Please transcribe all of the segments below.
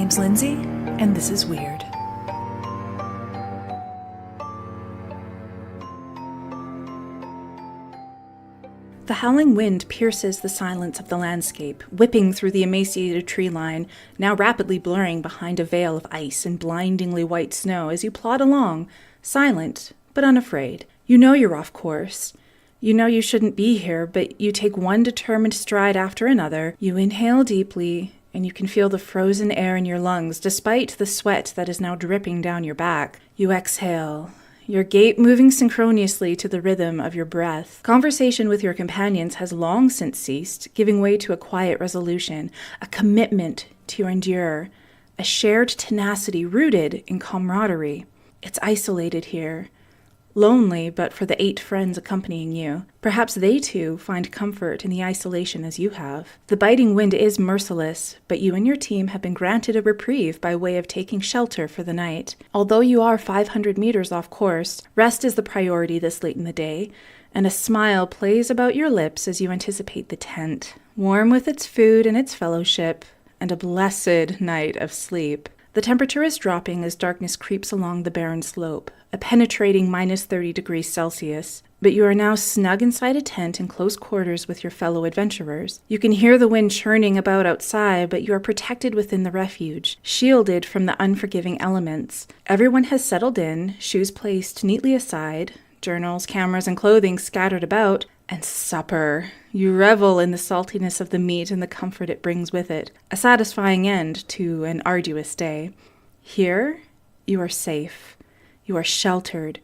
name's Lindsay, and this is Weird. The howling wind pierces the silence of the landscape, whipping through the emaciated tree line, now rapidly blurring behind a veil of ice and blindingly white snow as you plod along, silent but unafraid. You know you're off course. You know you shouldn't be here, but you take one determined stride after another. You inhale deeply, and you can feel the frozen air in your lungs despite the sweat that is now dripping down your back. You exhale, your gait moving synchronously to the rhythm of your breath. Conversation with your companions has long since ceased, giving way to a quiet resolution, a commitment to endure, a shared tenacity rooted in camaraderie. It's isolated here. Lonely, but for the 8 friends accompanying you. Perhaps they too find comfort in the isolation as you have. The biting wind is merciless, but you and your team have been granted a reprieve by way of taking shelter for the night. Although you are 500 meters off course, rest is the priority this late in the day, and a smile plays about your lips as you anticipate the tent, warm with its food and its fellowship, and a blessed night of sleep. The temperature is dropping as darkness creeps along the barren slope, a penetrating minus 30 degrees Celsius, but you are now snug inside a tent in close quarters with your fellow adventurers. You can hear the wind churning about outside, but you are protected within the refuge, shielded from the unforgiving elements. Everyone has settled in, shoes placed neatly aside, journals, cameras, and clothing scattered about, and supper. You revel in the saltiness of the meat and the comfort it brings with it, a satisfying end to an arduous day. Here, you are safe. You are sheltered.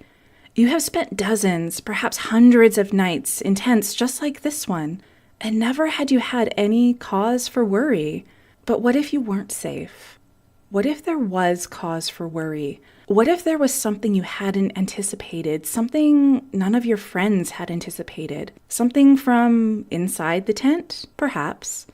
You have spent dozens, perhaps hundreds of nights in tents just like this one, and never had you had any cause for worry. But what if you weren't safe? What if there was cause for worry? What if there was something you hadn't anticipated, something none of your friends had anticipated? Something from inside the tent, perhaps?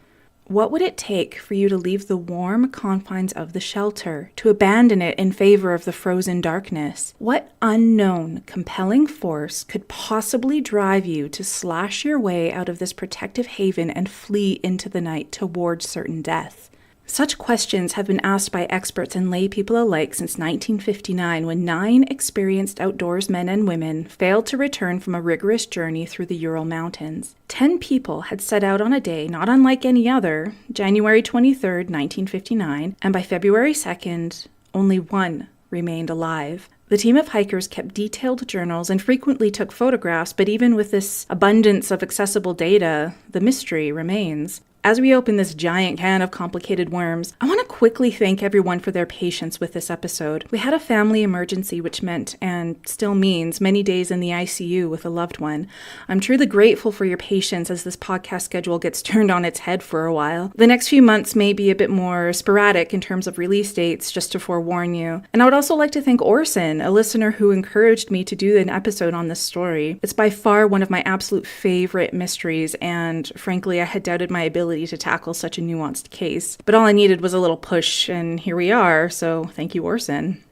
What would it take for you to leave the warm confines of the shelter, to abandon it in favor of the frozen darkness? What unknown, compelling force could possibly drive you to slash your way out of this protective haven and flee into the night toward certain death? Such questions have been asked by experts and lay people alike since 1959, when 9 experienced outdoorsmen and women failed to return from a rigorous journey through the Ural Mountains. 10 people had set out on a day not unlike any other, January 23, 1959, and by February 2nd, only 1 remained alive. The team of hikers kept detailed journals and frequently took photographs, but even with this abundance of accessible data, the mystery remains. As we open this giant can of complicated worms, I want to quickly thank everyone for their patience with this episode. We had a family emergency, which meant, and still means, many days in the ICU with a loved one. I'm truly grateful for your patience as this podcast schedule gets turned on its head for a while. The next few months may be a bit more sporadic in terms of release dates, just to forewarn you. And I would also like to thank Orson, a listener who encouraged me to do an episode on this story. It's by far one of my absolute favorite mysteries, and frankly, I had doubted my ability to tackle such a nuanced case. But all I needed was a little push, and here we are, so thank you, Orson.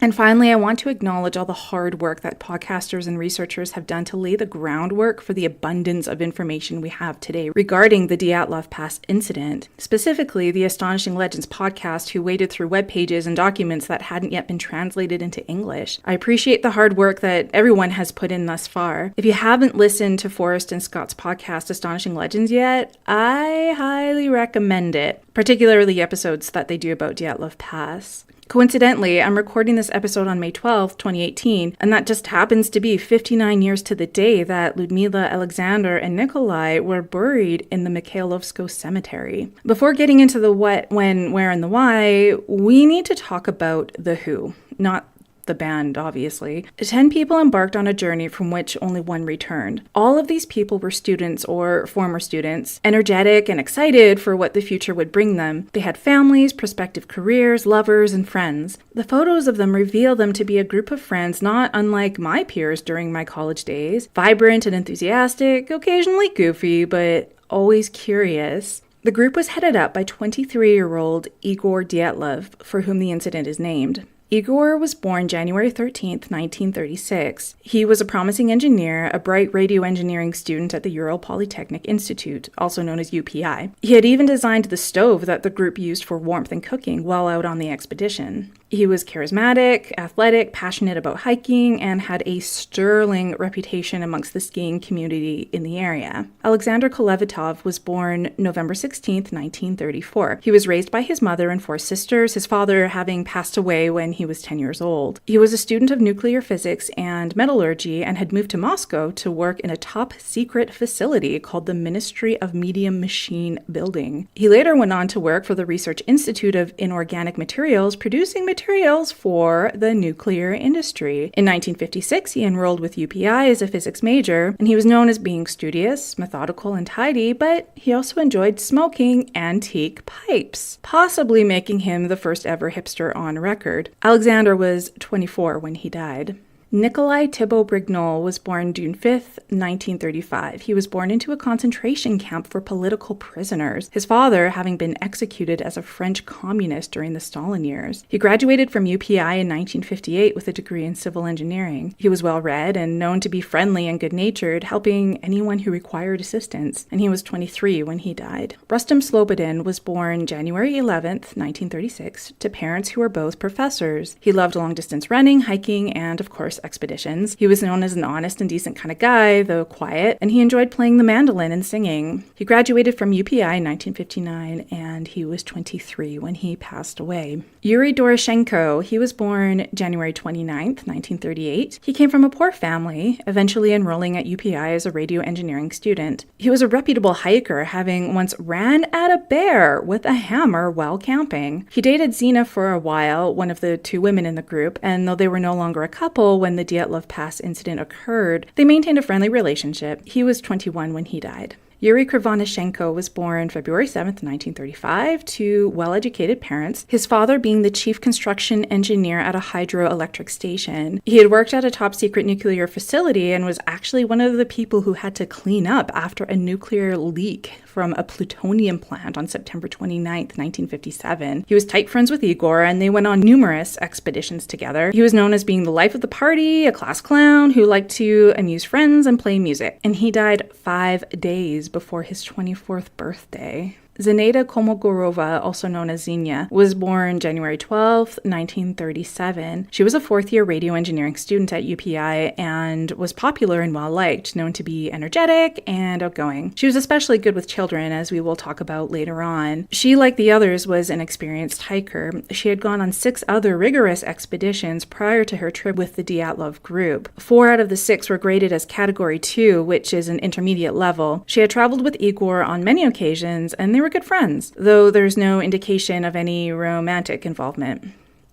And finally, I want to acknowledge all the hard work that podcasters and researchers have done to lay the groundwork for the abundance of information we have today regarding the Dyatlov Pass incident. Specifically, the Astonishing Legends podcast, who waded through web pages and documents that hadn't yet been translated into English. I appreciate the hard work that everyone has put in thus far. If you haven't listened to Forrest and Scott's podcast, Astonishing Legends, yet, I highly recommend it, particularly episodes that they do about Dyatlov Pass. Coincidentally, I'm recording this episode on May 12th, 2018, and that just happens to be 59 years to the day that Ludmila, Alexander, and Nikolai were buried in the Mikhailovsko cemetery. Before getting into the what, when, where, and the why, we need to talk about the who, not the band, obviously. 10 people embarked on a journey from which only 1 returned. All of these people were students or former students, energetic and excited for what the future would bring them. They had families, prospective careers, lovers, and friends. The photos of them reveal them to be a group of friends not unlike my peers during my college days, vibrant and enthusiastic, occasionally goofy, but always curious. The group was headed up by 23-year-old Igor Dyatlov, for whom the incident is named. Igor was born January 13th, 1936. He was a promising engineer, a bright radio engineering student at the Ural Polytechnic Institute, also known as UPI. He had even designed the stove that the group used for warmth and cooking while out on the expedition. He was charismatic, athletic, passionate about hiking, and had a sterling reputation amongst the skiing community in the area. Alexander Kolevatov was born November 16th, 1934. He was raised by his mother and 4 sisters, his father having passed away when he was 10 years old. He was a student of nuclear physics and metallurgy and had moved to Moscow to work in a top-secret facility called the Ministry of Medium Machine Building. He later went on to work for the Research Institute of Inorganic Materials, producing materials for the nuclear industry. In 1956, he enrolled with UPI as a physics major, and he was known as being studious, methodical, and tidy, but he also enjoyed smoking antique pipes, possibly making him the first ever hipster on record. Alexander was 24 when he died. Nikolai Thibault-Brignol was born June 5th, 1935. He was born into a concentration camp for political prisoners, his father having been executed as a French communist during the Stalin years. He graduated from UPI in 1958 with a degree in civil engineering. He was well-read and known to be friendly and good-natured, helping anyone who required assistance, and he was 23 when he died. Rustam Slobodin was born January 11th, 1936, to parents who were both professors. He loved long-distance running, hiking, and, of course, expeditions. He was known as an honest and decent kind of guy, though quiet, and he enjoyed playing the mandolin and singing. He graduated from UPI in 1959, and he was 23 when he passed away. Yuri Doroshenko, he was born January 29th, 1938. He came from a poor family, eventually enrolling at UPI as a radio engineering student. He was a reputable hiker, having once ran at a bear with a hammer while camping. He dated Zina for a while, one of the 2 women in the group, and though they were no longer a couple when the Dyatlov Pass incident occurred, they maintained a friendly relationship. He was 21 when he died. Yuri Krivonishenko was born February 7th, 1935, to well-educated parents, his father being the chief construction engineer at a hydroelectric station. He had worked at a top-secret nuclear facility and was actually one of the people who had to clean up after a nuclear leak from a plutonium plant on September 29th, 1957. He was tight friends with Igor, and they went on numerous expeditions together. He was known as being the life of the party, a class clown who liked to amuse friends and play music. And he died 5 days before his 24th birthday. Zinaida Kolmogorova, also known as Zinya, was born January 12, 1937. She was a 4th-year radio engineering student at UPI and was popular and well-liked, known to be energetic and outgoing. She was especially good with children, as we will talk about later on. She, like the others, was an experienced hiker. She had gone on 6 other rigorous expeditions prior to her trip with the Dyatlov group. 4 out of the 6 were graded as Category 2, which is an intermediate level. She had traveled with Igor on many occasions, and they were good friends, though there's no indication of any romantic involvement.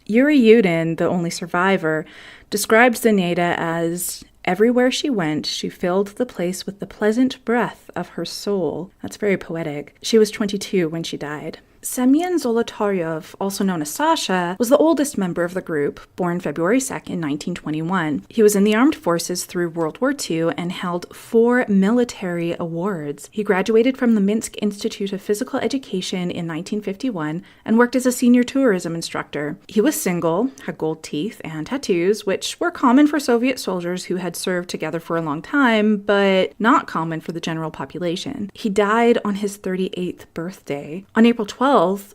Yuri Yudin, the only survivor, described Zinaida as, "Everywhere she went, she filled the place with the pleasant breath of her soul." That's very poetic. She was 22 when she died. Semyon Zolotaryov, also known as Sasha, was the oldest member of the group, born February 2nd, 1921. He was in the armed forces through World War II and held 4 military awards. He graduated from the Minsk Institute of Physical Education in 1951 and worked as a senior tourism instructor. He was single, had gold teeth, and tattoos, which were common for Soviet soldiers who had served together for a long time, but not common for the general population. He died on his 38th birthday. On April 12th,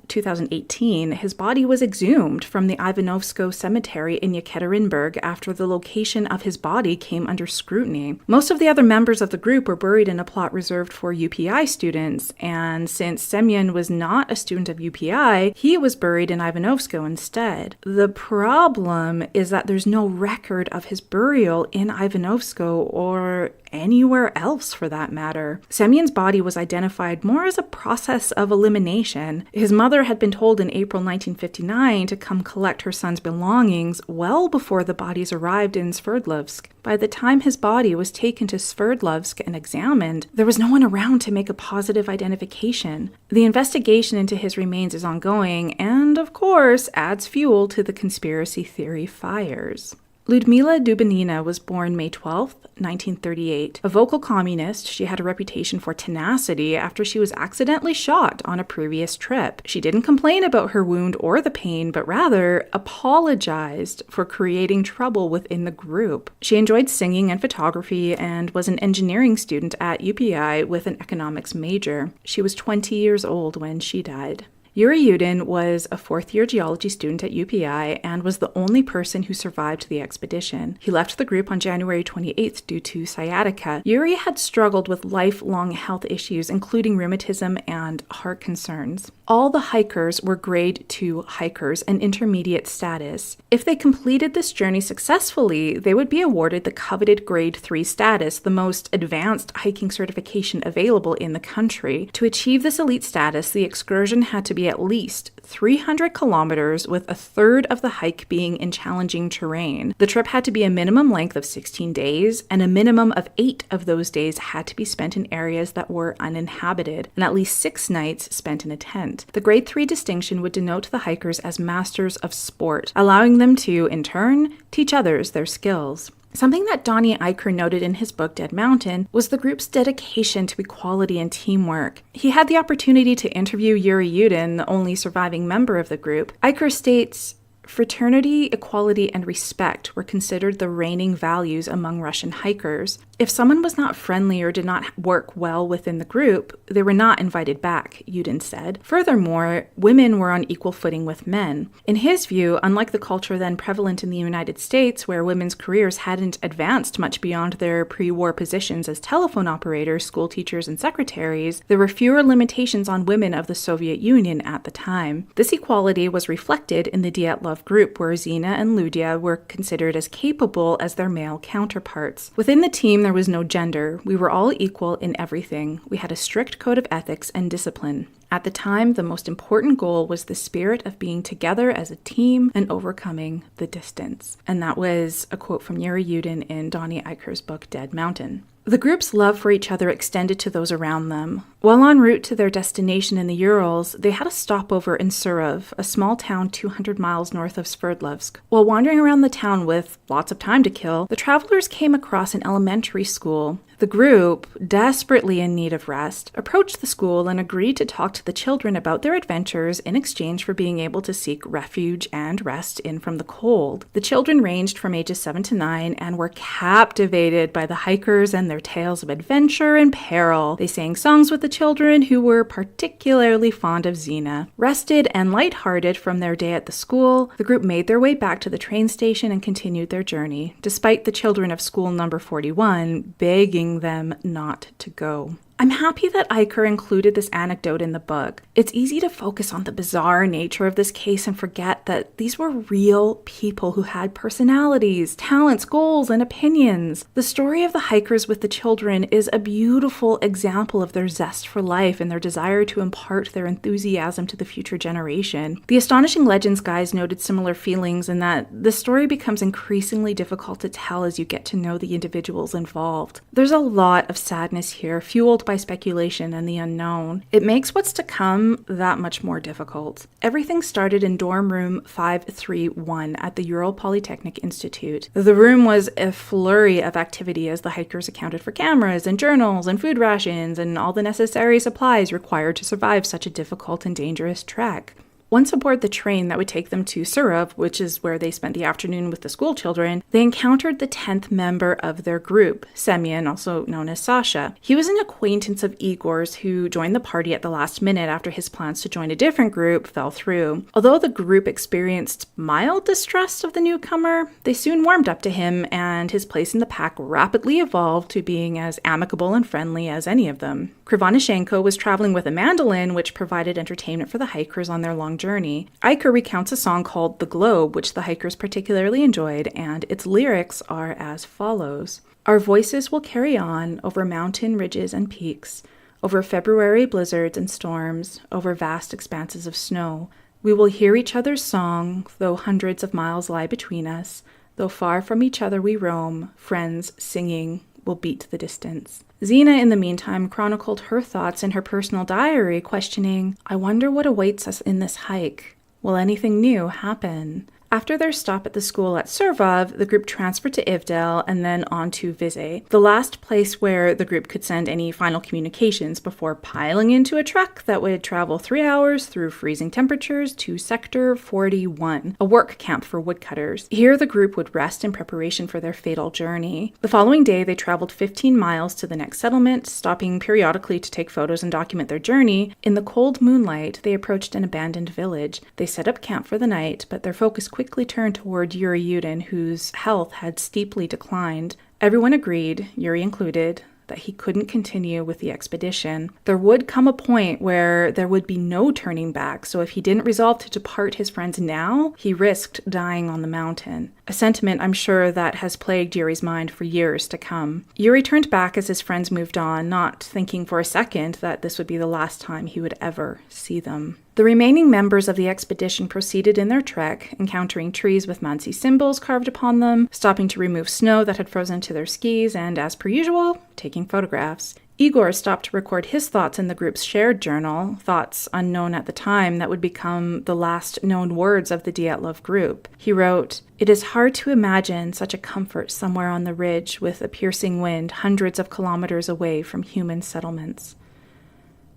2018, his body was exhumed from the Ivanovsko Cemetery in Yekaterinburg after the location of his body came under scrutiny. Most of the other members of the group were buried in a plot reserved for UPI students, and since Semyon was not a student of UPI, he was buried in Ivanovsko instead. The problem is that there's no record of his burial in Ivanovsko or anywhere else for that matter. Semyon's body was identified more as a process of elimination. His mother had been told in April 1959 to come collect her son's belongings well before the bodies arrived in Sverdlovsk. By the time his body was taken to Sverdlovsk and examined, there was no one around to make a positive identification. The investigation into his remains is ongoing and, of course, adds fuel to the conspiracy theory fires. Ludmila Dubinina was born May 12, 1938. A vocal communist, she had a reputation for tenacity after she was accidentally shot on a previous trip. She didn't complain about her wound or the pain, but rather apologized for creating trouble within the group. She enjoyed singing and photography and was an engineering student at UPI with an economics major. She was 20 years old when she died. Yuri Yudin was a fourth-year geology student at UPI and was the only person who survived the expedition. He left the group on January 28th due to sciatica. Yuri had struggled with lifelong health issues, including rheumatism and heart concerns. All the hikers were grade 2 hikers, an intermediate status. If they completed this journey successfully, they would be awarded the coveted grade 3 status, the most advanced hiking certification available in the country. To achieve this elite status, the excursion had to be at least 300 kilometers, with a third of the hike being in challenging terrain. The trip had to be a minimum length of 16 days, and a minimum of 8 of those days had to be spent in areas that were uninhabited, and at least 6 nights spent in a tent. The grade 3 distinction would denote the hikers as masters of sport, allowing them to, in turn, teach others their skills. Something that Donnie Eicher noted in his book Dead Mountain was the group's dedication to equality and teamwork. He had the opportunity to interview Yuri Yudin, the only surviving member of the group. Eicher states, "Fraternity, equality, and respect were considered the reigning values among Russian hikers. If someone was not friendly or did not work well within the group, they were not invited back," Yudin said. Furthermore, women were on equal footing with men. In his view, unlike the culture then prevalent in the United States, where women's careers hadn't advanced much beyond their pre-war positions as telephone operators, school teachers, and secretaries, there were fewer limitations on women of the Soviet Union at the time. This equality was reflected in the Dyatlov group, where Zina and Ludia were considered as capable as their male counterparts. Within the team, there was no gender. We were all equal in everything. We had a strict code of ethics and discipline. At the time, the most important goal was the spirit of being together as a team and overcoming the distance. And that was a quote from Yuri Yudin in Donnie Eicher's book Dead Mountain. The group's love for each other extended to those around them. While en route to their destination in the Urals, they had a stopover in Surov, a small town 200 miles north of Sverdlovsk. While wandering around the town with lots of time to kill, the travelers came across an elementary school. The group, desperately in need of rest, approached the school and agreed to talk to the children about their adventures in exchange for being able to seek refuge and rest in from the cold. The children ranged from ages 7 to 9 and were captivated by the hikers and their tales of adventure and peril. They sang songs with the children, who were particularly fond of Zina. Rested and lighthearted from their day at the school, the group made their way back to the train station and continued their journey, despite the children of school number 41 begging them not to go. I'm happy that Eicher included this anecdote in the book. It's easy to focus on the bizarre nature of this case and forget that these were real people who had personalities, talents, goals, and opinions. The story of the hikers with the children is a beautiful example of their zest for life and their desire to impart their enthusiasm to the future generation. The Astonishing Legends guys noted similar feelings in that the story becomes increasingly difficult to tell as you get to know the individuals involved. There's a lot of sadness here, fueled by speculation and the unknown. It makes what's to come that much more difficult. Everything started in dorm room 531 at the Ural Polytechnic Institute. The room was a flurry of activity as the hikers accounted for cameras and journals and food rations and all the necessary supplies required to survive such a difficult and dangerous trek. Once aboard the train that would take them to Surov, which is where they spent the afternoon with the school children, they encountered the 10th member of their group, Semyon, also known as Sasha. He was an acquaintance of Igor's who joined the party at the last minute after his plans to join a different group fell through. Although the group experienced mild distrust of the newcomer, they soon warmed up to him, and his place in the pack rapidly evolved to being as amicable and friendly as any of them. Krivonishenko was traveling with a mandolin, which provided entertainment for the hikers on their long journey. Eicher recounts a song called The Globe, which the hikers particularly enjoyed, and its lyrics are as follows. Our voices will carry on over mountain ridges and peaks, over February blizzards and storms, over vast expanses of snow. We will hear each other's song, though hundreds of miles lie between us. Though far from each other we roam, friends singing will beat the distance. Zina, in the meantime, chronicled her thoughts in her personal diary, questioning, I wonder what awaits us in this hike. Will anything new happen? After their stop at the school at Servov, the group transferred to Ivdel and then on to Vizay, the last place where the group could send any final communications before piling into a truck that would travel 3 hours through freezing temperatures to Sector 41, a work camp for woodcutters. Here, the group would rest in preparation for their fatal journey. The following day, they traveled 15 miles to the next settlement, stopping periodically to take photos and document their journey. In the cold moonlight, they approached an abandoned village. They set up camp for the night, but their focus quickly turned toward Yuri Yudin, whose health had steeply declined. Everyone agreed, Yuri included, that he couldn't continue with the expedition. There would come a point where there would be no turning back, so if he didn't resolve to depart his friends now, he risked dying on the mountain. A sentiment I'm sure that has plagued Yuri's mind for years to come. Yuri turned back as his friends moved on, not thinking for a second that this would be the last time he would ever see them. The remaining members of the expedition proceeded in their trek, encountering trees with Mansi symbols carved upon them, stopping to remove snow that had frozen to their skis, and, as per usual, taking photographs. Igor stopped to record his thoughts in the group's shared journal, thoughts unknown at the time that would become the last known words of the Dyatlov group. He wrote, "It is hard to imagine such a comfort somewhere on the ridge with a piercing wind hundreds of kilometers away from human settlements."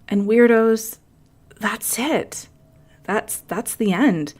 And weirdos, that's it. That's the end.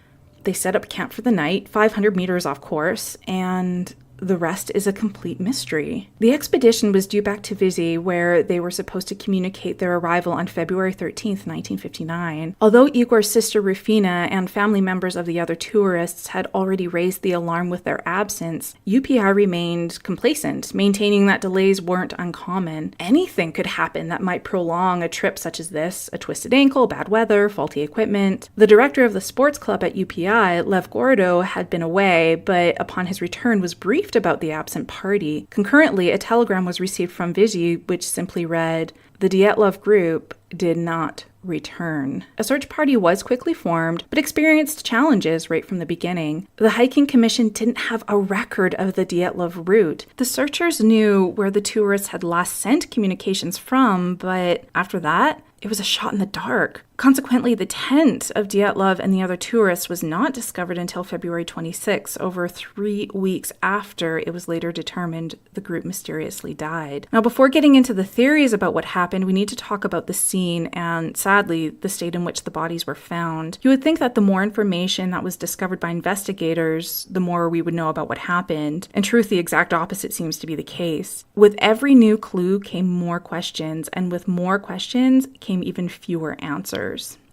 They set up camp for the night, 500 meters off course, and the rest is a complete mystery. The expedition was due back to Vizay, where they were supposed to communicate their arrival on February 13th, 1959. Although Igor's sister Rufina and family members of the other tourists had already raised the alarm with their absence, UPI remained complacent, maintaining that delays weren't uncommon. Anything could happen that might prolong a trip such as this: a twisted ankle, bad weather, faulty equipment. The director of the sports club at UPI, Lev Gordo, had been away, but upon his return was briefed about the absent party. Concurrently, a telegram was received from Vizay, which simply read, "The Dyatlov group did not return." A search party was quickly formed, but experienced challenges right from the beginning. The hiking commission didn't have a record of the Dyatlov route. The searchers knew where the tourists had last sent communications from, but after that, it was a shot in the dark. Consequently, the tent of Dyatlov and the other tourists was not discovered until February 26, over 3 weeks after it was later determined the group mysteriously died. Now, before getting into the theories about what happened, we need to talk about the scene and, sadly, the state in which the bodies were found. You would think that the more information that was discovered by investigators, the more we would know about what happened. In truth, the exact opposite seems to be the case. With every new clue came more questions, and with more questions came even fewer answers.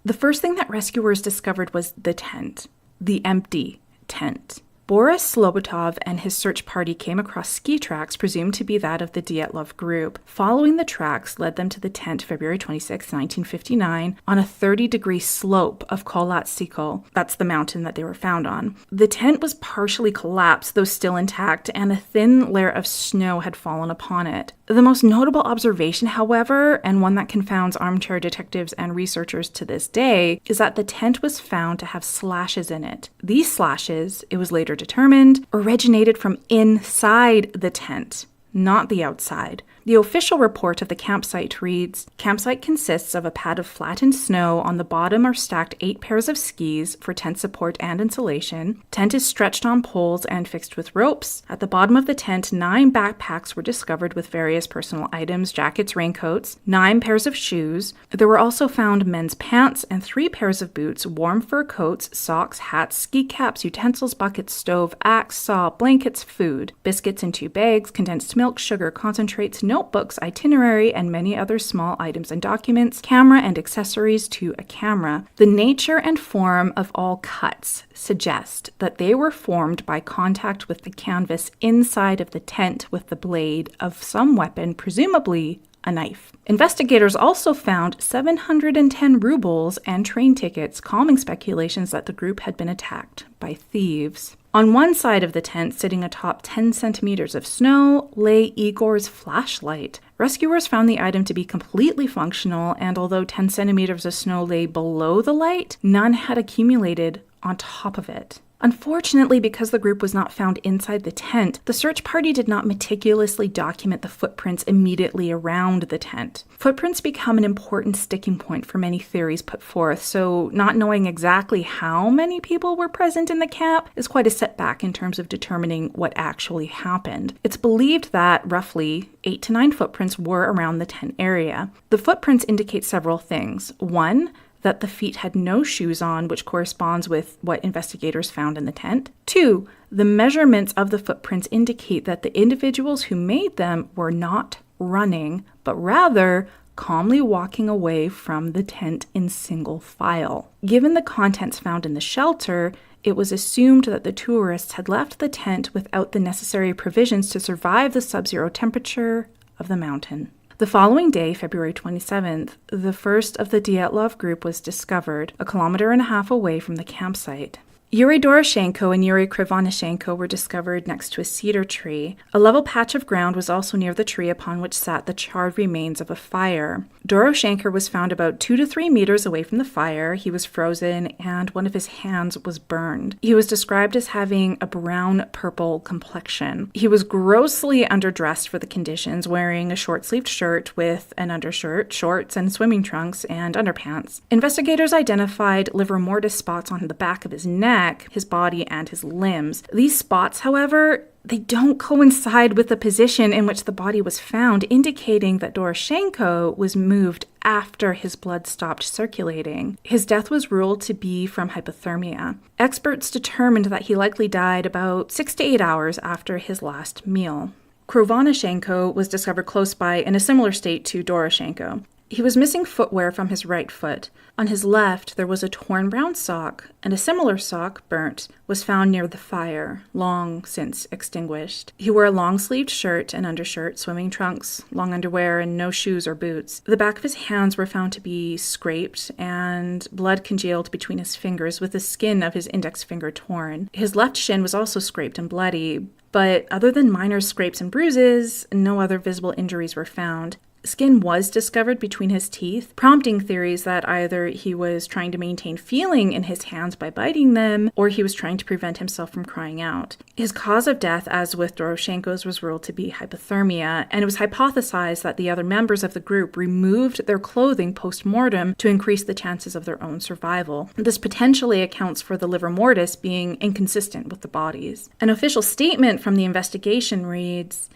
The first thing that rescuers discovered was the tent, the empty tent. Boris Slobatov and his search party came across ski tracks presumed to be that of the Dyatlov group. Following the tracks led them to the tent February 26, 1959, on a 30-degree slope of Kolevatov. That's the mountain that they were found on. The tent was partially collapsed, though still intact, and a thin layer of snow had fallen upon it. The most notable observation, however, and one that confounds armchair detectives and researchers to this day, is that the tent was found to have slashes in it. These slashes, it was later determined, originated from inside the tent, not the outside. The official report of the campsite reads, "Campsite consists of a pad of flattened snow. On the bottom are stacked 8 pairs of skis for tent support and insulation. Tent is stretched on poles and fixed with ropes. At the bottom of the tent, 9 backpacks were discovered with various personal items, jackets, raincoats, 9 pairs of shoes. There were also found men's pants and 3 pairs of boots, warm fur coats, socks, hats, ski caps, utensils, buckets, stove, axe, saw, blankets, food, biscuits in 2 bags, condensed milk, sugar, concentrates, notebooks, itinerary, and many other small items and documents, camera and accessories to a camera. The nature and form of all cuts suggest that they were formed by contact with the canvas inside of the tent with the blade of some weapon, presumably a knife." Investigators also found 710 rubles and train tickets, calming speculations that the group had been attacked by thieves. On one side of the tent, sitting atop 10 centimeters of snow, lay Igor's flashlight. Rescuers found the item to be completely functional, and although 10 centimeters of snow lay below the light, none had accumulated on top of it. Unfortunately, because the group was not found inside the tent, the search party did not meticulously document the footprints immediately around the tent. Footprints become an important sticking point for many theories put forth, so not knowing exactly how many people were present in the camp is quite a setback in terms of determining what actually happened. It's believed that roughly 8 to 9 footprints were around the tent area. The footprints indicate several things. One, that the feet had no shoes on, which corresponds with what investigators found in the tent. 2, the measurements of the footprints indicate that the individuals who made them were not running, but rather calmly walking away from the tent in single file. Given the contents found in the shelter, it was assumed that the tourists had left the tent without the necessary provisions to survive the sub-zero temperature of the mountain. The following day, February 27th, the first of the Dyatlov group was discovered, 1.5 kilometers away from the campsite. Yuri Doroshenko and Yuri Krivonishenko were discovered next to a cedar tree. A level patch of ground was also near the tree upon which sat the charred remains of a fire. Doroshenko was found about 2 to 3 meters away from the fire. He was frozen and one of his hands was burned. He was described as having a brown-purple complexion. He was grossly underdressed for the conditions, wearing a short-sleeved shirt with an undershirt, shorts, and swimming trunks and underpants. Investigators identified livor mortis spots on the back of his neck, his body, and his limbs. These spots, however, they don't coincide with the position in which the body was found, indicating that Doroshenko was moved after his blood stopped circulating. His death was ruled to be from hypothermia. Experts determined that he likely died about 6 to 8 hours after his last meal. Krivonishenko was discovered close by in a similar state to Doroshenko. He was missing footwear from his right foot. On his left, there was a torn brown sock, and a similar sock, burnt, was found near the fire, long since extinguished. He wore a long-sleeved shirt and undershirt, swimming trunks, long underwear, and no shoes or boots. The back of his hands were found to be scraped, and blood congealed between his fingers, with the skin of his index finger torn. His left shin was also scraped and bloody, but other than minor scrapes and bruises, no other visible injuries were found. Skin was discovered between his teeth, prompting theories that either he was trying to maintain feeling in his hands by biting them, or he was trying to prevent himself from crying out. His cause of death, as with Doroshenko's, was ruled to be hypothermia, and it was hypothesized that the other members of the group removed their clothing post-mortem to increase the chances of their own survival. This potentially accounts for the livor mortis being inconsistent with the bodies. An official statement from the investigation reads,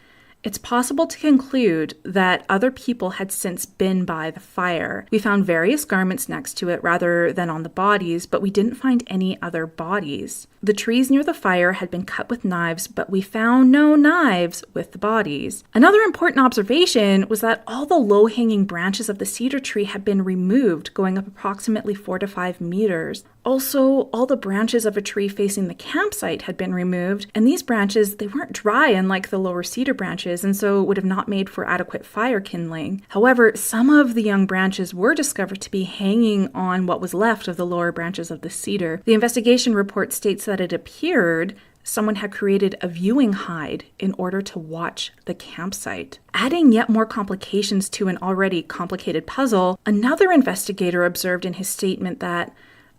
"It's possible to conclude that other people had since been by the fire. We found various garments next to it rather than on the bodies, but we didn't find any other bodies. The trees near the fire had been cut with knives, but we found no knives with the bodies." Another important observation was that all the low-hanging branches of the cedar tree had been removed, going up approximately 4 to 5 meters. Also, all the branches of a tree facing the campsite had been removed, and these branches, they weren't dry unlike the lower cedar branches, and so would have not made for adequate fire kindling. However, some of the young branches were discovered to be hanging on what was left of the lower branches of the cedar. The investigation report states that it appeared someone had created a viewing hide in order to watch the campsite. Adding yet more complications to an already complicated puzzle, another investigator observed in his statement that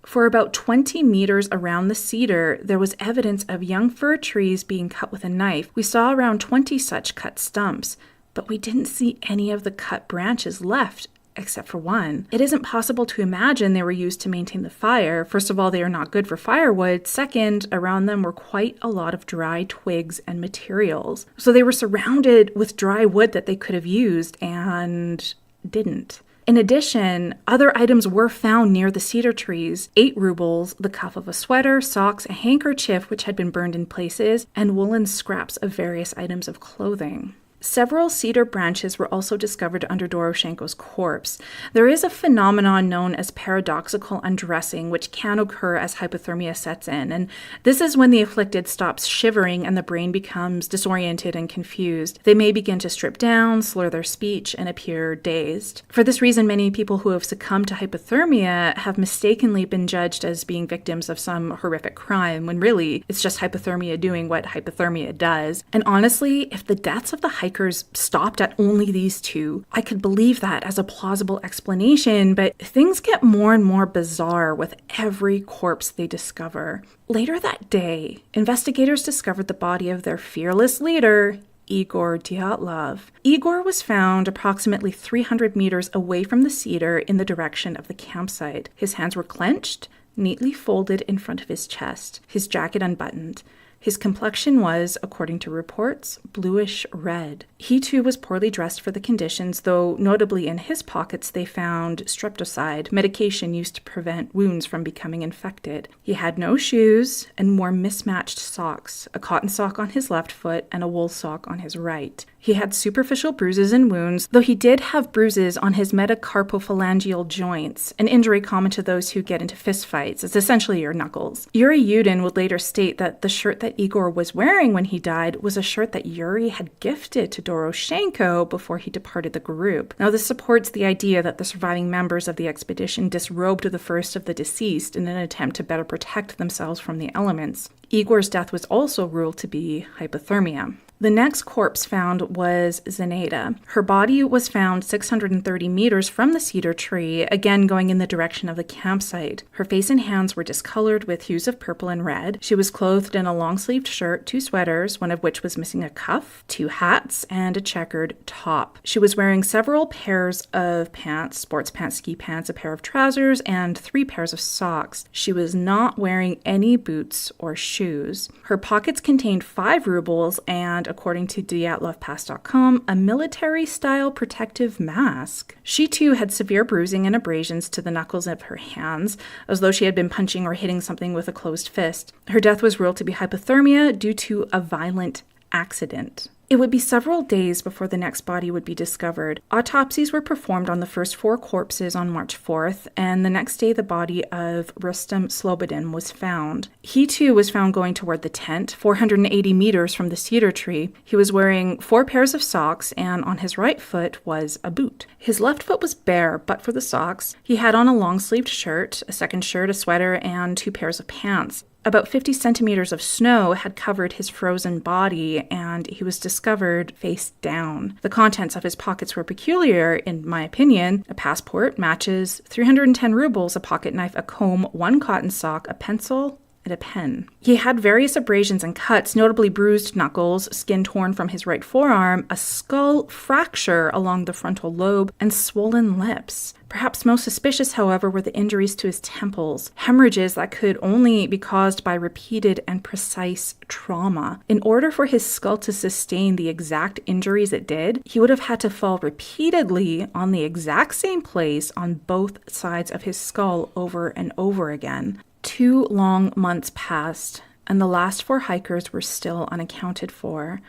for about 20 meters around the cedar, there was evidence of young fir trees being cut with a knife. We saw around 20 such cut stumps, but we didn't see any of the cut branches left, except for one. It isn't possible to imagine they were used to maintain the fire. First of all, they are not good for firewood. Second, around them were quite a lot of dry twigs and materials. So they were surrounded with dry wood that they could have used and didn't. In addition, other items were found near the cedar trees: 8 rubles, the cuff of a sweater, socks, a handkerchief which had been burned in places, and woolen scraps of various items of clothing. Several cedar branches were also discovered under Doroshenko's corpse. There is a phenomenon known as paradoxical undressing, which can occur as hypothermia sets in, and this is when the afflicted stops shivering and the brain becomes disoriented and confused. They may begin to strip down, slur their speech, and appear dazed. For this reason, many people who have succumbed to hypothermia have mistakenly been judged as being victims of some horrific crime, when really it's just hypothermia doing what hypothermia does. And honestly, if the deaths of the hikers stopped at only these two. I could believe that as a plausible explanation, but things get more and more bizarre with every corpse they discover. Later that day, investigators discovered the body of their fearless leader, Igor Dyatlov. Igor was found approximately 300 meters away from the cedar in the direction of the campsite. His hands were clenched, neatly folded in front of his chest, his jacket unbuttoned. His complexion was, according to reports, bluish-red. He too was poorly dressed for the conditions, though notably in his pockets they found streptocide, medication used to prevent wounds from becoming infected. He had no shoes and wore mismatched socks, a cotton sock on his left foot and a wool sock on his right. He had superficial bruises and wounds, though he did have bruises on his metacarpophalangeal joints, an injury common to those who get into fistfights. It's essentially your knuckles. Yuri Yudin would later state that the shirt that Igor was wearing when he died was a shirt that Yuri had gifted to Doroshenko before he departed the group. Now, this supports the idea that the surviving members of the expedition disrobed the first of the deceased in an attempt to better protect themselves from the elements. Igor's death was also ruled to be hypothermia. The next corpse found was Zinaida. Her body was found 630 meters from the cedar tree, again going in the direction of the campsite. Her face and hands were discolored with hues of purple and red. She was clothed in a long-sleeved shirt, 2 sweaters, one of which was missing a cuff, 2 hats, and a checkered top. She was wearing several pairs of pants, sports pants, ski pants, a pair of trousers, and 3 pairs of socks. She was not wearing any boots or shoes. Her pockets contained 5 rubles and, according to DyatlovPass.com, a military-style protective mask. She too had severe bruising and abrasions to the knuckles of her hands, as though she had been punching or hitting something with a closed fist. Her death was ruled to be hypothermia due to a violent accident. It would be several days before the next body would be discovered. Autopsies were performed on the first 4 corpses on March 4th, and the next day the body of Rustem Slobodin was found. He too was found going toward the tent, 480 meters from the cedar tree. He was wearing 4 pairs of socks, and on his right foot was a boot. His left foot was bare, but for the socks. He had on a long-sleeved shirt, a second shirt, a sweater, and 2 pairs of pants. About 50 centimeters of snow had covered his frozen body, and he was discovered face down. The contents of his pockets were peculiar, in my opinion: a passport, matches, 310 rubles, a pocket knife, a comb, 1 cotton sock, a pencil, and a pen. He had various abrasions and cuts, notably bruised knuckles, skin torn from his right forearm, a skull fracture along the frontal lobe, and swollen lips. Perhaps most suspicious, however, were the injuries to his temples, hemorrhages that could only be caused by repeated and precise trauma. In order for his skull to sustain the exact injuries it did, he would have had to fall repeatedly on the exact same place on both sides of his skull over and over again. 2 long months passed, and the last 4 hikers were still unaccounted for.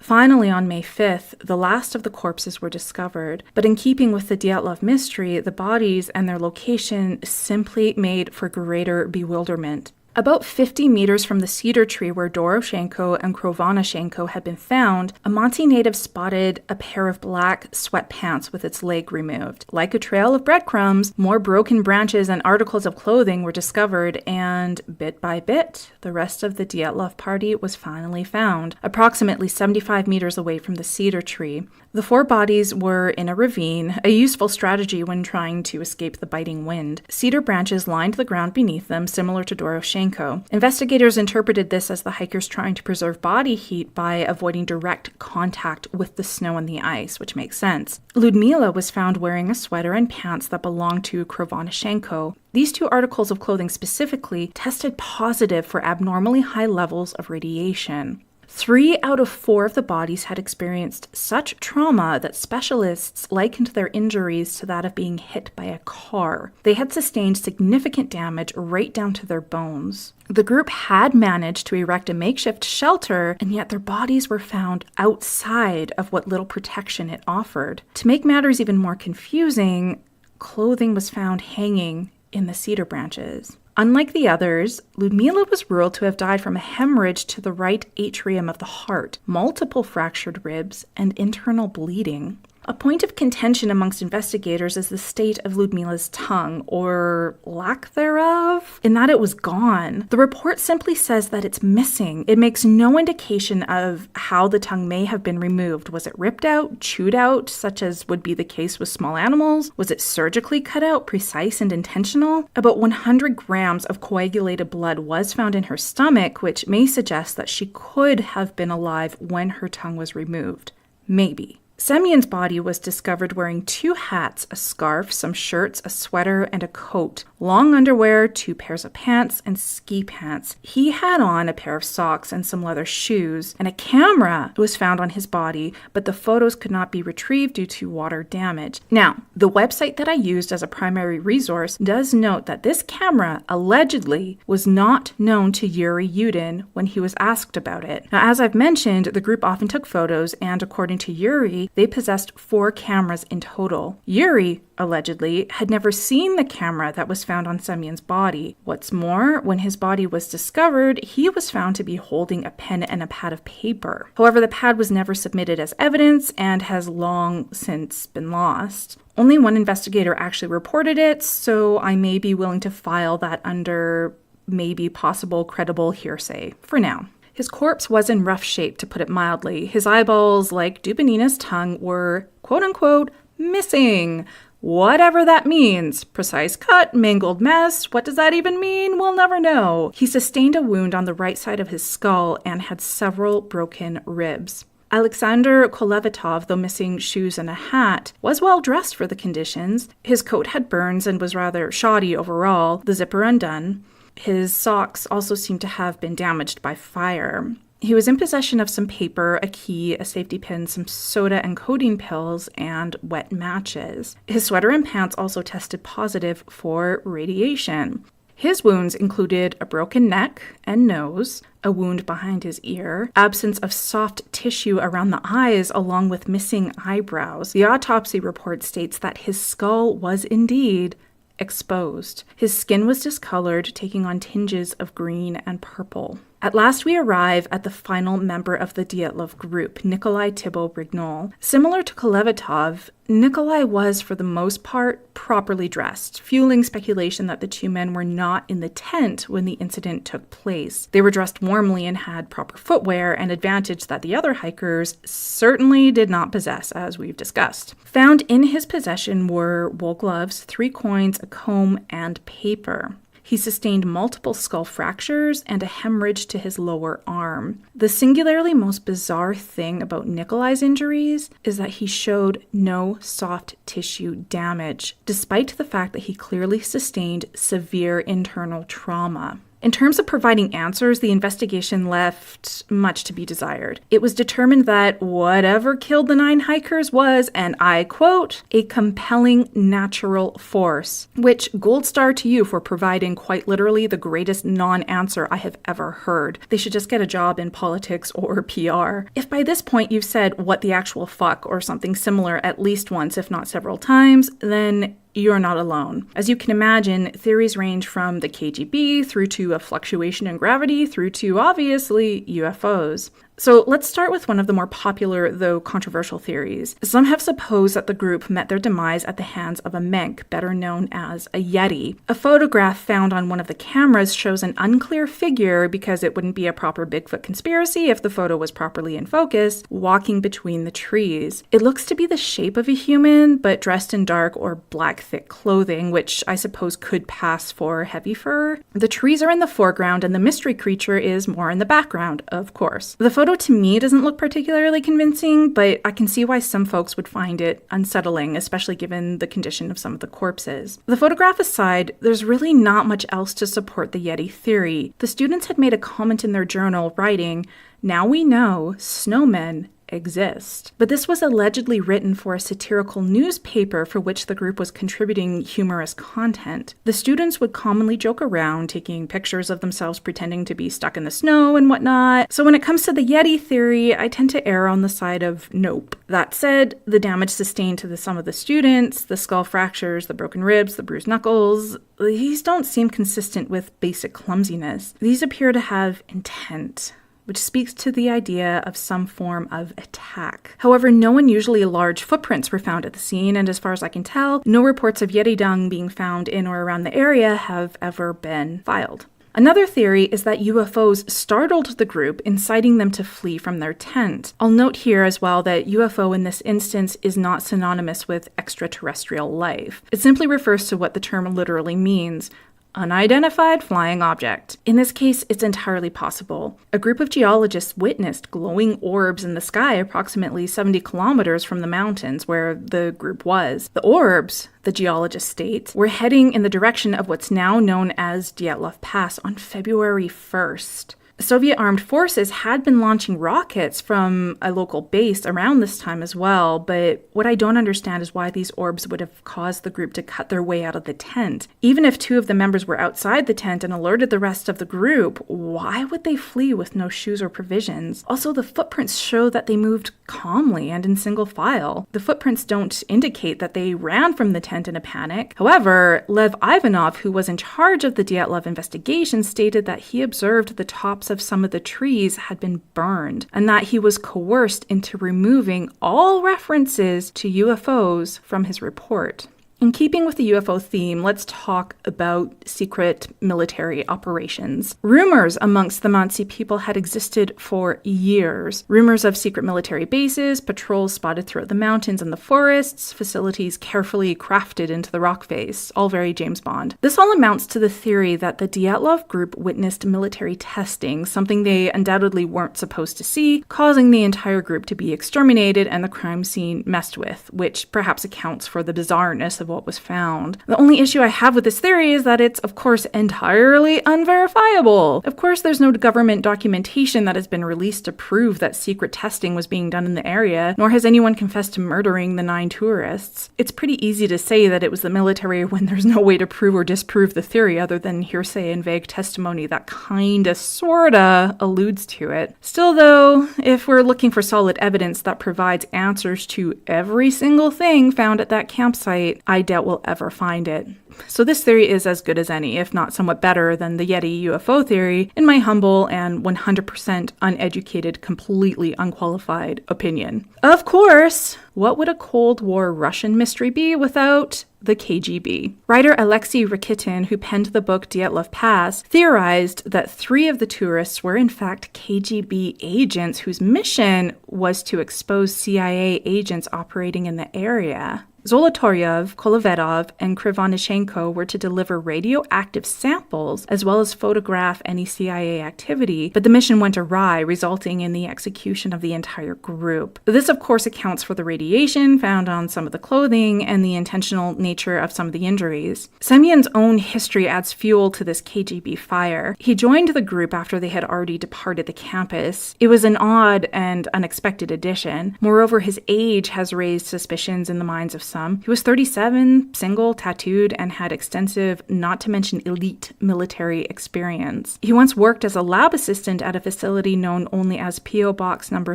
Finally, on May 5th, the last of the corpses were discovered, but in keeping with the Dyatlov mystery, the bodies and their location simply made for greater bewilderment. About 50 meters from the cedar tree where Doroshenko and Krivonishenko had been found, a Monty native spotted a pair of black sweatpants with its leg removed. Like a trail of breadcrumbs, more broken branches and articles of clothing were discovered, and bit by bit, the rest of the Dyatlov party was finally found, approximately 75 meters away from the cedar tree. The 4 bodies were in a ravine, a useful strategy when trying to escape the biting wind. Cedar branches lined the ground beneath them, similar to Doroshenko. Investigators interpreted this as the hikers trying to preserve body heat by avoiding direct contact with the snow and the ice, which makes sense. Ludmila was found wearing a sweater and pants that belonged to Krivonishenko. These 2 articles of clothing specifically tested positive for abnormally high levels of radiation. 3 out of 4 of the bodies had experienced such trauma that specialists likened their injuries to that of being hit by a car. They had sustained significant damage right down to their bones. The group had managed to erect a makeshift shelter, and yet their bodies were found outside of what little protection it offered. To make matters even more confusing, clothing was found hanging in the cedar branches. Unlike the others, Ludmila was ruled to have died from a hemorrhage to the right atrium of the heart, multiple fractured ribs, and internal bleeding. A point of contention amongst investigators is the state of Ludmila's tongue, or lack thereof, in that it was gone. The report simply says that it's missing. It makes no indication of how the tongue may have been removed. Was it ripped out, chewed out, such as would be the case with small animals? Was it surgically cut out, precise and intentional? About 100 grams of coagulated blood was found in her stomach, which may suggest that she could have been alive when her tongue was removed. Maybe. Semyon's body was discovered wearing 2 hats, a scarf, some shirts, a sweater, and a coat, long underwear, 2 pairs of pants, and ski pants. He had on a pair of socks and some leather shoes, and a camera was found on his body, but the photos could not be retrieved due to water damage. Now, the website that I used as a primary resource does note that this camera allegedly was not known to Yuri Yudin when he was asked about it. Now, as I've mentioned, the group often took photos, and according to Yuri, they possessed 4 cameras in total. Yuri, allegedly, had never seen the camera that was found on Semyon's body. What's more, when his body was discovered, he was found to be holding a pen and a pad of paper. However, the pad was never submitted as evidence and has long since been lost. Only one investigator actually reported it, so I may be willing to file that under maybe possible credible hearsay for now. His corpse was in rough shape, to put it mildly. His eyeballs, like Dubinina's tongue, were, quote-unquote, missing. Whatever that means. Precise cut, mangled mess. What does that even mean? We'll never know. He sustained a wound on the right side of his skull and had several broken ribs. Alexander Kolevatov, though missing shoes and a hat, was well dressed for the conditions. His coat had burns and was rather shoddy overall, the zipper undone. His socks also seemed to have been damaged by fire. He was in possession of some paper, a key, a safety pin, some soda and codeine pills, and wet matches. His sweater and pants also tested positive for radiation. His wounds included a broken neck and nose, a wound behind his ear, absence of soft tissue around the eyes, along with missing eyebrows. The autopsy report states that his skull was indeed exposed. His skin was discolored, taking on tinges of green and purple. At last we arrive at the final member of the Dyatlov group, Nikolai Thibault-Brignol. Similar to Kolevatov, Nikolai was, for the most part, properly dressed, fueling speculation that the 2 men were not in the tent when the incident took place. They were dressed warmly and had proper footwear, an advantage that the other hikers certainly did not possess, as we've discussed. Found in his possession were wool gloves, 3 coins, a comb, and paper. He sustained multiple skull fractures and a hemorrhage to his lower arm. The singularly most bizarre thing about Nikolai's injuries is that he showed no soft tissue damage, despite the fact that he clearly sustained severe internal trauma. In terms of providing answers, the investigation left much to be desired. It was determined that whatever killed the 9 hikers was, and I quote, a compelling natural force, which gold star to you for providing quite literally the greatest non-answer I have ever heard. They should just get a job in politics or PR. If by this point you've said what the actual fuck or something similar at least once, if not several times, then you're not alone. As you can imagine, theories range from the KGB through to a fluctuation in gravity through to, obviously, UFOs. So let's start with one of the more popular, though controversial theories. Some have supposed that the group met their demise at the hands of a menk, better known as a Yeti. A photograph found on one of the cameras shows an unclear figure, because it wouldn't be a proper Bigfoot conspiracy if the photo was properly in focus, walking between the trees. It looks to be the shape of a human, but dressed in dark or black thick clothing, which I suppose could pass for heavy fur. The trees are in the foreground and the mystery creature is more in the background, of course. The photo to me doesn't look particularly convincing, but I can see why some folks would find it unsettling, especially given the condition of some of the corpses. The photograph aside, there's really not much else to support the Yeti theory. The students had made a comment in their journal writing, "Now we know snowmen exist." But this was allegedly written for a satirical newspaper for which the group was contributing humorous content. The students would commonly joke around, taking pictures of themselves pretending to be stuck in the snow and whatnot. So when it comes to the Yeti theory, I tend to err on the side of nope. That said, the damage sustained to some of the students, the skull fractures, the broken ribs, the bruised knuckles, these don't seem consistent with basic clumsiness. These appear to have intent. which speaks to the idea of some form of attack. However, no unusually large footprints were found at the scene, and as far as I can tell, no reports of Yeti dung being found in or around the area have ever been filed. Another theory is that UFOs startled the group, inciting them to flee from their tent. I'll note here as well that UFO in this instance is not synonymous with extraterrestrial life. It simply refers to what the term literally means: unidentified flying object. In this case, it's entirely possible. A group of geologists witnessed glowing orbs in the sky approximately 70 kilometers from the mountains where the group was. The orbs, the geologists state, were heading in the direction of what's now known as Dyatlov Pass on February 1st. Soviet armed forces had been launching rockets from a local base around this time as well, but what I don't understand is why these orbs would have caused the group to cut their way out of the tent. Even if two of the members were outside the tent and alerted the rest of the group, why would they flee with no shoes or provisions? Also, the footprints show that they moved calmly and in single file. The footprints don't indicate that they ran from the tent in a panic. However, Lev Ivanov, who was in charge of the Dyatlov investigation, stated that he observed the tops of some of the trees had been burned, and that he was coerced into removing all references to UFOs from his report. In keeping with the UFO theme, let's talk about secret military operations. Rumors amongst the Mansi people had existed for years. Rumors of secret military bases, patrols spotted throughout the mountains and the forests, facilities carefully crafted into the rock face, all very James Bond. This all amounts to the theory that the Dyatlov group witnessed military testing, something they undoubtedly weren't supposed to see, causing the entire group to be exterminated and the crime scene messed with, which perhaps accounts for the bizarreness of what was found. The only issue I have with this theory is that it's, of course, entirely unverifiable. Of course, there's no government documentation that has been released to prove that secret testing was being done in the area, nor has anyone confessed to murdering the 9 tourists. It's pretty easy to say that it was the military when there's no way to prove or disprove the theory other than hearsay and vague testimony that kinda, sorta alludes to it. Still though, if we're looking for solid evidence that provides answers to every single thing found at that campsite, I doubt we'll ever find it. So this theory is as good as any, if not somewhat better than the Yeti UFO theory, in my humble and 100% uneducated, completely unqualified opinion. Of course, what would a Cold War Russian mystery be without the KGB? Writer Alexei Rakitin, who penned the book Dyatlov Pass, theorized that 3 of the tourists were in fact KGB agents whose mission was to expose CIA agents operating in the area. Zolotaryov, Kolevatov, and Krivonishenko were to deliver radioactive samples as well as photograph any CIA activity, but the mission went awry, resulting in the execution of the entire group. This, of course, accounts for the radiation found on some of the clothing and the intentional nature of some of the injuries. Semyon's own history adds fuel to this KGB fire. He joined the group after they had already departed the campus. It was an odd and unexpected addition. Moreover, his age has raised suspicions in the minds of some. He was 37, single, tattooed, and had extensive, not to mention elite, military experience. He once worked as a lab assistant at a facility known only as P.O. Box number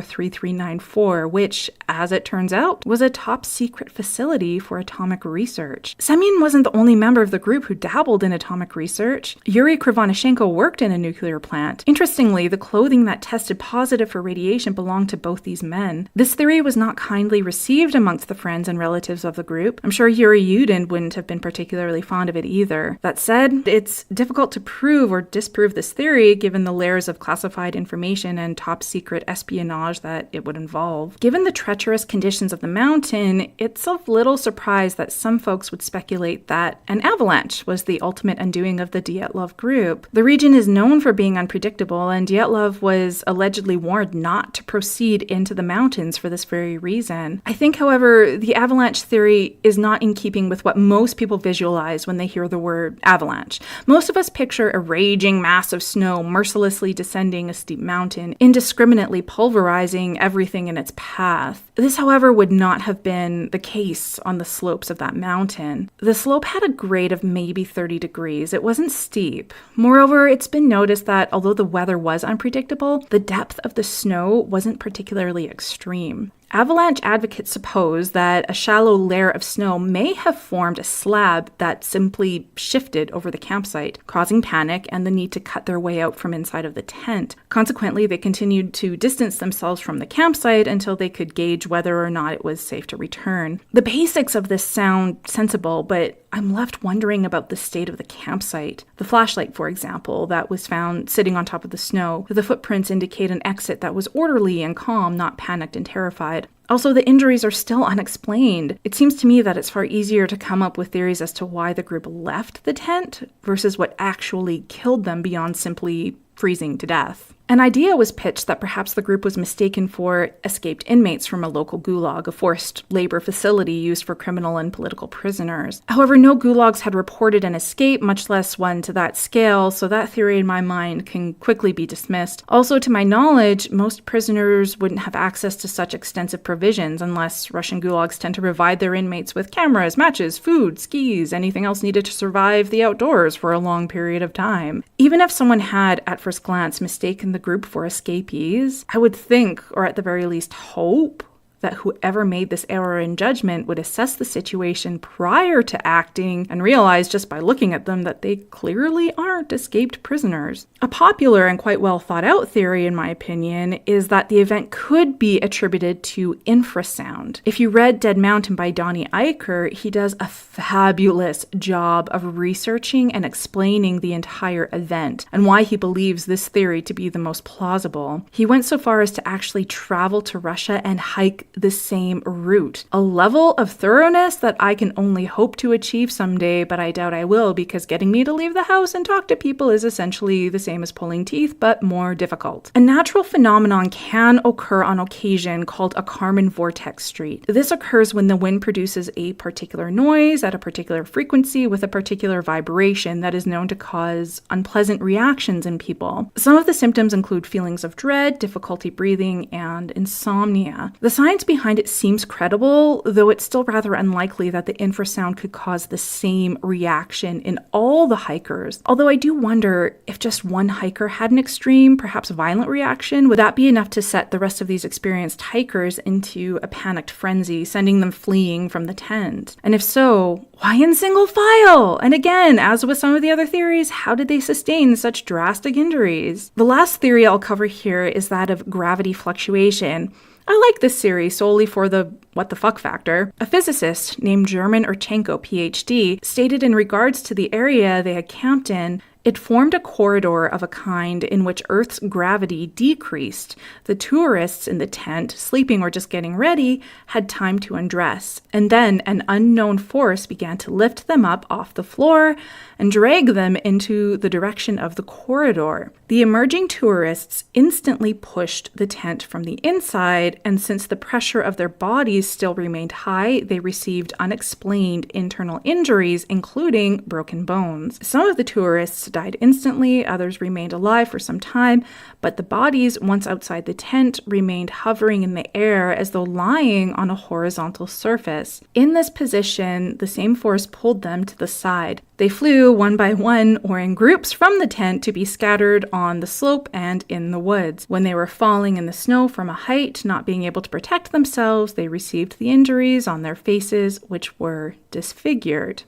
3394, which, as it turns out, was a top-secret facility for atomic research. Semyon wasn't the only member of the group who dabbled in atomic research. Yuri Krivonishenko worked in a nuclear plant. Interestingly, the clothing that tested positive for radiation belonged to both these men. This theory was not kindly received amongst the friends and relatives of the group. I'm sure Yuri Yudin wouldn't have been particularly fond of it either. That said, it's difficult to prove or disprove this theory given the layers of classified information and top-secret espionage that it would involve. Given the treacherous conditions of the mountain, it's of little surprise that some folks would speculate that an avalanche was the ultimate undoing of the Dyatlov group. The region is known for being unpredictable, and Dyatlov was allegedly warned not to proceed into the mountains for this very reason. I think, however, the avalanche theory is not in keeping with what most people visualize when they hear the word avalanche. Most of us picture a raging mass of snow mercilessly descending a steep mountain, indiscriminately pulverizing everything in its path. This, however, would not have been the case on the slopes of that mountain. The slope had a grade of maybe 30 degrees. It wasn't steep. Moreover, it's been noticed that although the weather was unpredictable, the depth of the snow wasn't particularly extreme. Avalanche advocates suppose that a shallow layer of snow may have formed a slab that simply shifted over the campsite, causing panic and the need to cut their way out from inside of the tent. Consequently, they continued to distance themselves from the campsite until they could gauge whether or not it was safe to return. The basics of this sound sensible, but I'm left wondering about the state of the campsite. The flashlight, for example, that was found sitting on top of the snow. The footprints indicate an exit that was orderly and calm, not panicked and terrified. Also, the injuries are still unexplained. It seems to me that it's far easier to come up with theories as to why the group left the tent versus what actually killed them beyond simply freezing to death. An idea was pitched that perhaps the group was mistaken for escaped inmates from a local gulag, a forced labor facility used for criminal and political prisoners. However, no gulags had reported an escape, much less one to that scale, so that theory in my mind can quickly be dismissed. Also, to my knowledge, most prisoners wouldn't have access to such extensive provisions unless Russian gulags tend to provide their inmates with cameras, matches, food, skis, anything else needed to survive the outdoors for a long period of time. Even if someone had, at first glance, mistaken the group for escapees, I would think, or at the very least hope, that whoever made this error in judgment would assess the situation prior to acting and realize just by looking at them that they clearly aren't escaped prisoners. A popular and quite well thought out theory, in my opinion, is that the event could be attributed to infrasound. If you read Dead Mountain by Donnie Eicher, he does a fabulous job of researching and explaining the entire event and why he believes this theory to be the most plausible. He went so far as to actually travel to Russia and hike the same route. A level of thoroughness that I can only hope to achieve someday, but I doubt I will, because getting me to leave the house and talk to people is essentially the same as pulling teeth, but more difficult. A natural phenomenon can occur on occasion called a Karman Vortex street. This occurs when the wind produces a particular noise at a particular frequency with a particular vibration that is known to cause unpleasant reactions in people. Some of the symptoms include feelings of dread, difficulty breathing, and insomnia. The science behind it seems credible, though it's still rather unlikely that the infrasound could cause the same reaction in all the hikers. Although I do wonder if just one hiker had an extreme, perhaps violent reaction, would that be enough to set the rest of these experienced hikers into a panicked frenzy, sending them fleeing from the tent? And if so, why in single file? And again, as with some of the other theories, how did they sustain such drastic injuries? The last theory I'll cover here is that of gravity fluctuation. I like this series solely for the what the fuck factor. A physicist named German Urchenko, PhD, stated in regards to the area they had camped in, it formed a corridor of a kind in which Earth's gravity decreased. The tourists in the tent, sleeping or just getting ready, had time to undress. And then an unknown force began to lift them up off the floor and drag them into the direction of the corridor. The emerging tourists instantly pushed the tent from the inside, and since the pressure of their bodies still remained high, they received unexplained internal injuries, including broken bones. Some of the tourists died instantly, others remained alive for some time, but the bodies, once outside the tent, remained hovering in the air as though lying on a horizontal surface. In this position, the same force pulled them to the side. They flew one by one or in groups from the tent to be scattered on the slope and in the woods. When they were falling in the snow from a height, not being able to protect themselves, they received the injuries on their faces, which were disfigured.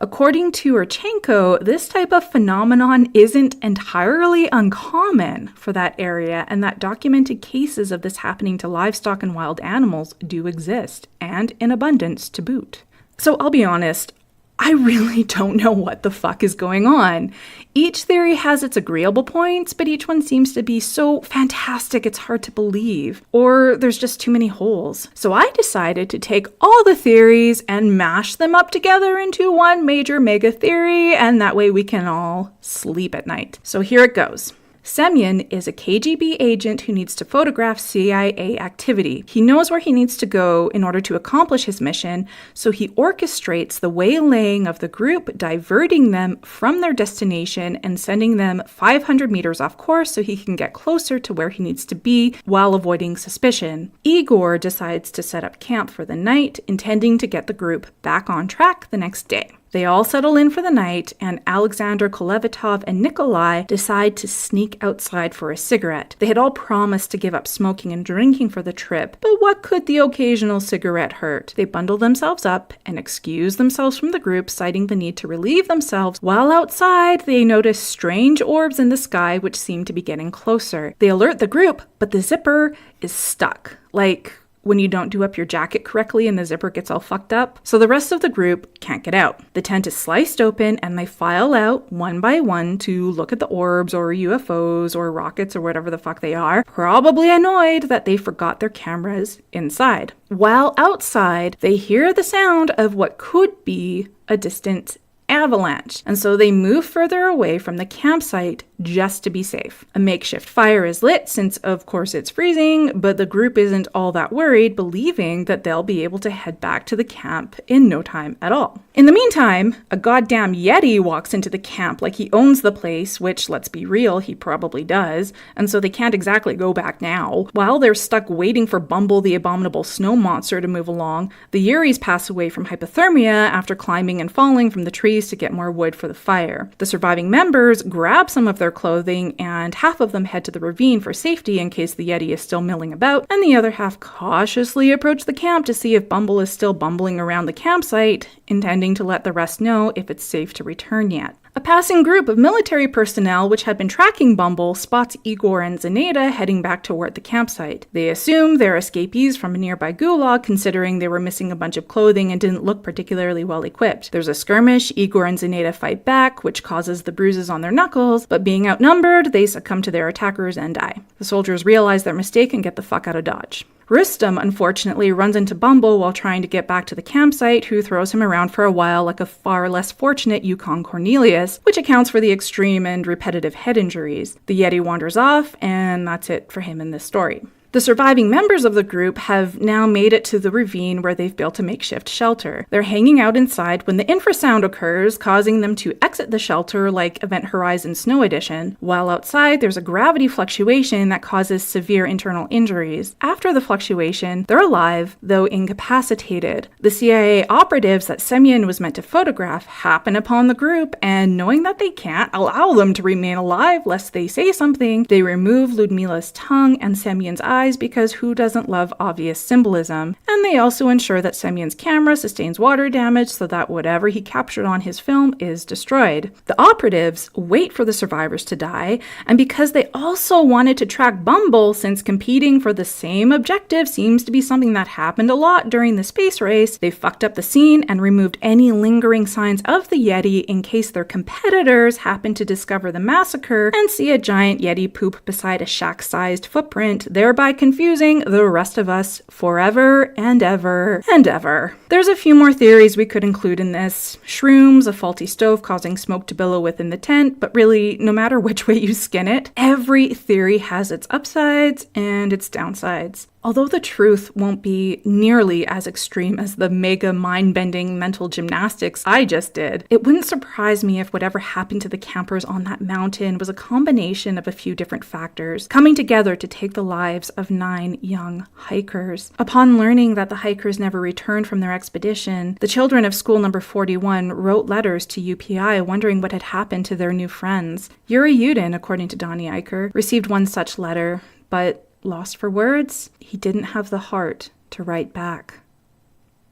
According to Urchenko, this type of phenomenon isn't entirely uncommon for that area, and that documented cases of this happening to livestock and wild animals do exist, and in abundance to boot. So I'll be honest, I really don't know what the fuck is going on. Each theory has its agreeable points, but each one seems to be so fantastic it's hard to believe. Or there's just too many holes. So I decided to take all the theories and mash them up together into one major mega theory, and that way we can all sleep at night. So here it goes. Semyon is a KGB agent who needs to photograph CIA activity. He knows where he needs to go in order to accomplish his mission, so he orchestrates the waylaying of the group, diverting them from their destination and sending them 500 meters off course so he can get closer to where he needs to be while avoiding suspicion. Igor decides to set up camp for the night, intending to get the group back on track the next day. They all settle in for the night, and Alexander, Kolevatov, and Nikolai decide to sneak outside for a cigarette. They had all promised to give up smoking and drinking for the trip, but what could the occasional cigarette hurt? They bundle themselves up and excuse themselves from the group, citing the need to relieve themselves. While outside, they notice strange orbs in the sky which seem to be getting closer. They alert the group, but the zipper is stuck. Like when you don't do up your jacket correctly and the zipper gets all fucked up. So the rest of the group can't get out. The tent is sliced open and they file out one by one to look at the orbs or UFOs or rockets or whatever the fuck they are, probably annoyed that they forgot their cameras inside. While outside, they hear the sound of what could be a distant avalanche, and so they move further away from the campsite just to be safe. A makeshift fire is lit since of course it's freezing, but the group isn't all that worried, believing that they'll be able to head back to the camp in no time at all. In the meantime, a goddamn Yeti walks into the camp like he owns the place, which, let's be real, he probably does, and so they can't exactly go back now. While they're stuck waiting for Bumble, the abominable snow monster, to move along, the Yuris pass away from hypothermia after climbing and falling from the trees to get more wood for the fire. The surviving members grab some of their clothing, and half of them head to the ravine for safety in case the Yeti is still milling about, and the other half cautiously approach the camp to see if Bumble is still bumbling around the campsite, intending to let the rest know if it's safe to return yet. A passing group of military personnel which had been tracking Bumble spots Igor and Zinaida heading back toward the campsite. They assume they're escapees from a nearby gulag, considering they were missing a bunch of clothing and didn't look particularly well equipped. There's a skirmish, Igor and Zinaida fight back, which causes the bruises on their knuckles, but being outnumbered, they succumb to their attackers and die. The soldiers realize their mistake and get the fuck out of Dodge. Rustam, unfortunately, runs into Bumble while trying to get back to the campsite, who throws him around for a while like a far less fortunate Yukon Cornelius, which accounts for the extreme and repetitive head injuries. The Yeti wanders off, and that's it for him in this story. The surviving members of the group have now made it to the ravine where they've built a makeshift shelter. They're hanging out inside when the infrasound occurs, causing them to exit the shelter like Event Horizon Snow Edition. While outside, there's a gravity fluctuation that causes severe internal injuries. After the fluctuation, they're alive, though incapacitated. The CIA operatives that Semyon was meant to photograph happen upon the group, and knowing that they can't allow them to remain alive lest they say something, they remove Ludmila's tongue and Semyon's eyes, because who doesn't love obvious symbolism? And they also ensure that Semyon's camera sustains water damage so that whatever he captured on his film is destroyed. The operatives wait for the survivors to die, and because they also wanted to track Bumble, since competing for the same objective seems to be something that happened a lot during the space race, they fucked up the scene and removed any lingering signs of the Yeti in case their competitors happen to discover the massacre and see a giant Yeti poop beside a shack-sized footprint, thereby confusing the rest of us forever and ever and ever. There's a few more theories we could include in this. Shrooms, a faulty stove causing smoke to billow within the tent, but really, no matter which way you skin it, every theory has its upsides and its downsides. Although the truth won't be nearly as extreme as the mega mind-bending mental gymnastics I just did, it wouldn't surprise me if whatever happened to the campers on that mountain was a combination of a few different factors, coming together to take the lives of 9 young hikers. Upon learning that the hikers never returned from their expedition, the children of school number 41 wrote letters to UPI wondering what had happened to their new friends. Yuri Yudin, according to Donnie Eicher, received one such letter, but lost for words, he didn't have the heart to write back.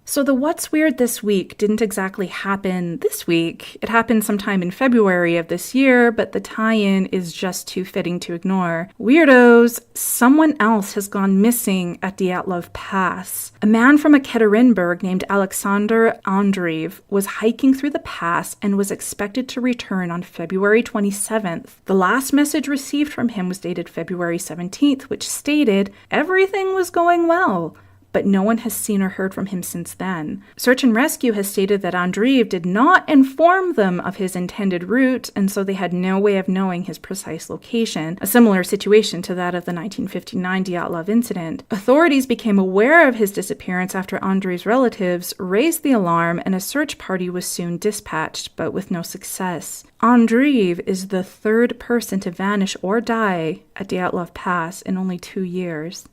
So the What's Weird this week didn't exactly happen this week. It happened sometime in February of this year, but the tie-in is just too fitting to ignore. Weirdos, someone else has gone missing at Dyatlov Pass. A man from Ekaterinburg named Alexander Andreev was hiking through the pass and was expected to return on February 27th. The last message received from him was dated February 17th, which stated everything was going well, but no one has seen or heard from him since then. Search and Rescue has stated that Andreev did not inform them of his intended route, and so they had no way of knowing his precise location, a similar situation to that of the 1959 Dyatlov incident. Authorities became aware of his disappearance after Andreev's relatives raised the alarm, and a search party was soon dispatched, but with no success. Andreev is the 3rd person to vanish or die at Dyatlov Pass in only 2 years.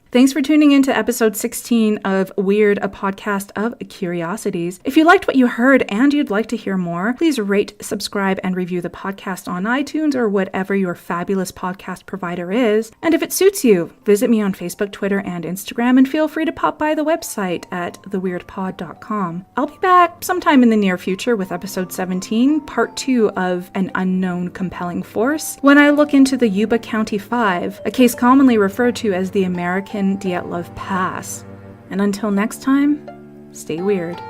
Thanks for tuning in to episode 16 of Weird, a podcast of curiosities. If you liked what you heard and you'd like to hear more, please rate, subscribe, and review the podcast on iTunes or whatever your fabulous podcast provider is. And if it suits you, visit me on Facebook, Twitter, and Instagram, and feel free to pop by the website at theweirdpod.com. I'll be back sometime in the near future with episode 17, part 2 of An Unknown Compelling Force, when I look into the Yuba County 5, a case commonly referred to as the American Dyatlov Pass. And until next time, stay weird.